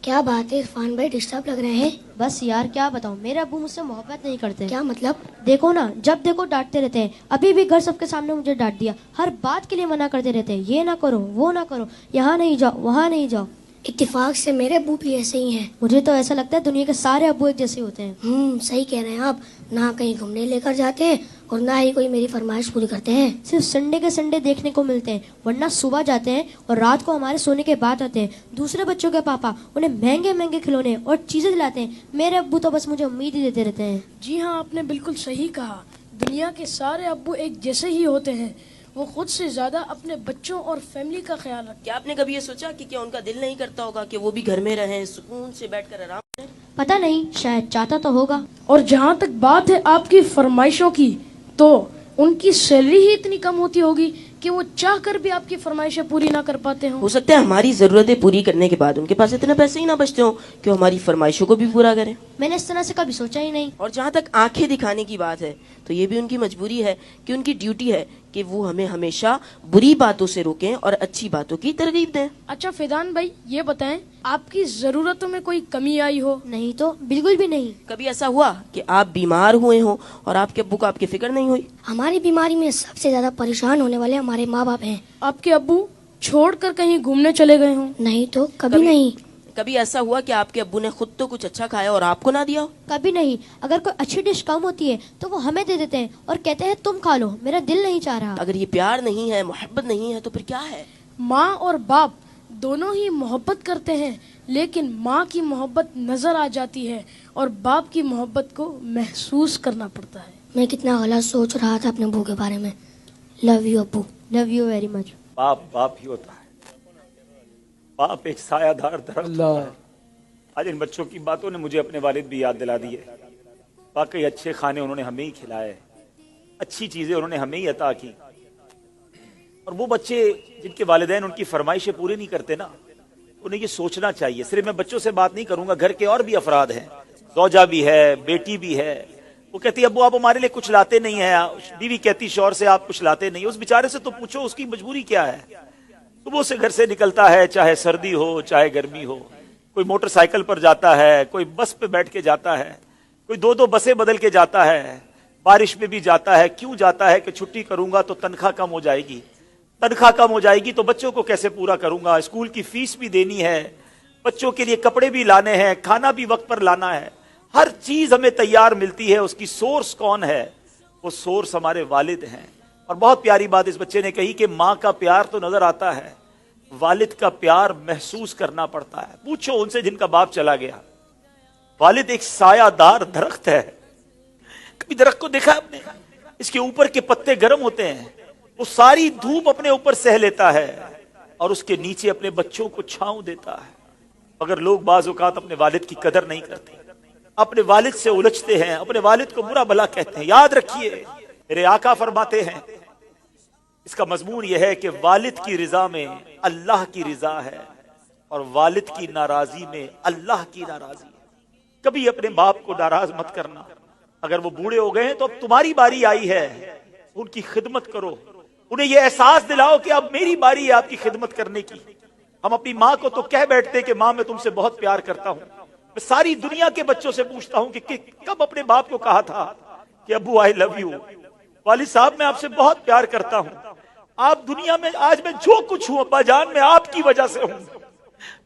کیا بات ہے عرفان بھائی، ڈسٹرب لگ رہے ہیں؟ بس یار کیا بتاؤں، میرے ابو مجھ سے محبت نہیں کرتے۔ کیا مطلب؟ دیکھو نا، جب دیکھو ڈانٹتے رہتے ہیں۔ ابھی بھی گھر سب کے سامنے مجھے ڈانٹ دیا، ہر بات کے لیے منع کرتے رہتے ہیں، یہ نہ کرو وہ نہ کرو، یہاں نہیں جاؤ وہاں نہیں جاؤ۔ اتفاق سے میرے ابو بھی ایسے ہی ہیں۔ مجھے تو ایسا لگتا ہے دنیا کے سارے ابو ایک جیسے ہوتے ہیں۔ صحیح کہہ رہے ہیں آپ، نہ کہیں گھومنے لے کر جاتے ہیں اور نہ ہی کوئی میری فرمائش پوری کرتے ہیں۔ صرف سنڈے کے سنڈے دیکھنے کو ملتے ہیں، ورنہ صبح جاتے ہیں اور رات کو ہمارے سونے کے بعد آتے ہیں۔ دوسرے بچوں کے پاپا انہیں مہنگے مہنگے کھلونے اور چیزیں دلاتے ہیں، میرے ابو تو بس مجھے امید ہی دیتے رہتے ہیں۔ جی ہاں، آپ نے بالکل صحیح کہا، دنیا کے سارے ابو ایک جیسے ہی ہوتے ہیں۔ وہ خود سے زیادہ اپنے بچوں اور فیملی کا خیال رکھتے ہیں۔ کیا آپ نے کبھی یہ سوچا کہ کیا ان کا دل نہیں کرتا ہوگا کہ وہ بھی گھر میں رہیں، سکون سے بیٹھ کر آرام کریں؟ پتہ نہیں، شاید چاہتا تو ہوگا۔ اور جہاں تک بات ہے آپ کی فرمائشوں کی، تو ان کی سیلری ہی اتنی کم ہوتی ہوگی کہ وہ چاہ کر بھی آپ کی فرمائشیں پوری نہ کر پاتے ہوں۔ ہو سکتا ہے ہماری ضرورتیں پوری کرنے کے بعد ان کے پاس اتنے پیسے ہی نہ بچتے ہوں کہ وہ ہماری فرمائشوں کو بھی پورا کریں۔ میں نے اس طرح سے کبھی سوچا ہی نہیں۔ اور جہاں تک آنکھیں دکھانے کی بات ہے تو یہ بھی ان کی مجبوری ہے کہ ان کی ڈیوٹی ہے کہ وہ ہمیں ہمیشہ بری باتوں سے روکیں اور اچھی باتوں کی ترغیب دیں۔ اچھا فیضان بھائی، یہ بتائیں آپ کی ضرورتوں میں کوئی کمی آئی ہو؟ نہیں تو بالکل بھی نہیں۔ کبھی ایسا ہوا کہ آپ بیمار ہوئے ہوں اور آپ کے ابو کو آپ کی فکر نہیں ہوئی؟ ہماری بیماری میں سب سے زیادہ پریشان ہونے والے ہمارے ماں باپ ہیں۔ آپ کے ابو چھوڑ کر کہیں گھومنے چلے گئے ہوں؟ نہیں تو کبھی نہیں۔ کبھی ایسا ہوا کہ آپ کے ابو نے خود تو کچھ اچھا کھایا اور آپ کو نہ دیا ہو؟ کبھی نہیں۔ اگر کوئی اچھی ڈش کم ہوتی ہے تو وہ ہمیں دے دیتے ہیں اور کہتے ہیں تم کھا لو، میرا دل نہیں چاہ رہا۔ اگر یہ پیار نہیں ہے، محبت نہیں ہے، تو پھر کیا ہے؟ ماں اور باپ دونوں ہی محبت کرتے ہیں، لیکن ماں کی محبت نظر آ جاتی ہے اور باپ کی محبت کو محسوس کرنا پڑتا ہے۔ میں کتنا غلط سوچ رہا تھا اپنے ابو کے بارے میں۔ لو یو ابو۔ Love you very much. باپ باپ ہی ہوتا ہے۔ باپ ایک سایہ دار درخت ہوتا ہے۔ آج ان بچوں کی باتوں نے مجھے اپنے والد بھی یاد دلا دی ہے۔ واقعی اچھے کھانے انہوں نے ہمیں ہی کھلائے، اچھی چیزیں انہوں نے ہمیں ہی عطا کی۔ اور وہ بچے جن کے والدین ان کی فرمائشیں پوری نہیں کرتے نا، انہیں یہ سوچنا چاہیے۔ صرف میں بچوں سے بات نہیں کروں گا، گھر کے اور بھی افراد ہیں، زوجہ بھی ہے، بیٹی بھی ہے۔ وہ کہتی ہے ابو آپ ہمارے لیے کچھ لاتے نہیں ہیں، بیوی کہتی شوہر سے آپ کچھ لاتے نہیں۔ اس بیچارے سے تو پوچھو اس کی مجبوری کیا ہے۔ صبح سے گھر سے نکلتا ہے، چاہے سردی ہو چاہے گرمی ہو، کوئی موٹر سائیکل پر جاتا ہے، کوئی بس پہ بیٹھ کے جاتا ہے، کوئی دو بسیں بدل کے جاتا ہے، بارش میں بھی جاتا ہے۔ کیوں جاتا ہے؟ کہ چھٹی کروں گا تو تنخواہ کم ہو جائے گی، تنخواہ کم ہو جائے گی تو بچوں کو کیسے پورا کروں گا، اسکول کی فیس بھی دینی ہے، بچوں کے لیے کپڑے بھی لانے ہیں، کھانا بھی وقت پر لانا ہے۔ ہر چیز ہمیں تیار ملتی ہے، اس کی سورس کون ہے؟ وہ سورس ہمارے والد ہیں۔ اور بہت پیاری بات اس بچے نے کہی کہ ماں کا پیار تو نظر آتا ہے، والد کا پیار محسوس کرنا پڑتا ہے۔ پوچھو ان سے جن کا باپ چلا گیا۔ والد ایک سایہ دار درخت ہے۔ کبھی درخت کو دیکھا آپ نے؟ اس کے اوپر کے پتے گرم ہوتے ہیں، وہ ساری دھوپ اپنے اوپر سہ لیتا ہے اور اس کے نیچے اپنے بچوں کو چھاؤں دیتا ہے۔ مگر لوگ بعض اوقات اپنے والد کی قدر نہیں کرتے، اپنے والد سے الجھتے ہیں، اپنے والد کو برا بھلا کہتے ہیں۔ یاد رکھیے میرے آقا فرماتے ہیں، اس کا مضمون یہ ہے کہ والد کی رضا میں اللہ کی رضا ہے اور والد کی ناراضی میں اللہ کی ناراضی ہے۔ کبھی اپنے باپ کو ناراض مت کرنا۔ اگر وہ بوڑھے ہو گئے ہیں تو اب تمہاری باری آئی ہے، ان کی خدمت کرو، انہیں یہ احساس دلاؤ کہ اب میری باری ہے آپ کی خدمت کرنے کی۔ ہم اپنی ماں کو تو کہہ بیٹھتے کہ ماں میں تم سے بہت پیار کرتا ہوں۔ میں ساری دنیا کے بچوں سے پوچھتا ہوں کہ کب اپنے باپ کو کہا تھا کہ ابو آئی لو یو، والد صاحب میں آپ سے بہت پیار کرتا ہوں، آپ دنیا میں آج میں جو کچھ ہوں ابا جان میں آپ کی وجہ سے ہوں،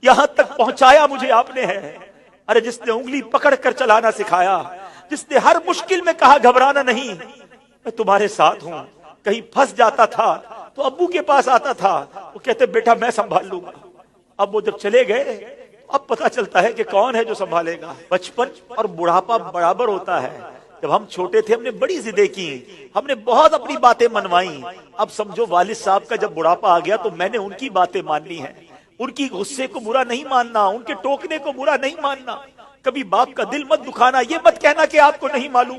یہاں تک پہنچایا مجھے آپ نے ہے۔ ارے جس نے انگلی پکڑ کر چلانا سکھایا، جس نے ہر مشکل میں کہا گھبرانا نہیں، میں تمہارے ساتھ ہوں۔ کہیں پھنس جاتا تھا تو ابو کے پاس آتا تھا، وہ کہتے بیٹا میں سنبھال لوں گا۔ اب وہ جب چلے گئے اب پتا چلتا ہے کہ کون ہے جو سنبھالے گا۔ بچپن اور بڑھاپا برابر ہوتا ہے۔ جب ہم چھوٹے تھے ہم نے بڑی ضدیں کی، ہم نے بہت اپنی باتیں منوائیں۔ اب سمجھو والد صاحب کا جب بڑھاپا آ گیا تو میں نے ان کی باتیں ماننی ہیں، ان کی غصے کو برا نہیں ماننا، ان کے ٹوکنے کو برا نہیں ماننا۔ کبھی باپ کا دل مت دکھانا، یہ مت کہنا کہ آپ کو نہیں معلوم۔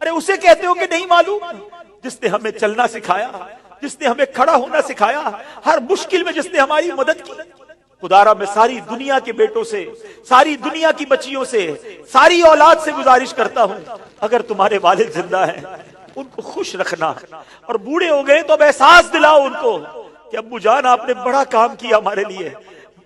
ارے اسے کہتے ہو کہ نہیں معلوم جس نے ہمیں چلنا سکھایا، جس نے ہمیں کھڑا ہونا سکھایا، ہر مشکل میں جس نے ہماری مدد کی۔ خدارا میں ساری دنیا کے بیٹوں سے، ساری دنیا کی بچیوں سے، ساری اولاد سے گزارش کرتا ہوں، اگر تمہارے والد زندہ ہیں ان کو خوش رکھنا، اور بوڑھے ہو گئے تو اب احساس دلاؤ ان کو کہ ابو جان آپ نے بڑا کام کیا ہمارے لیے،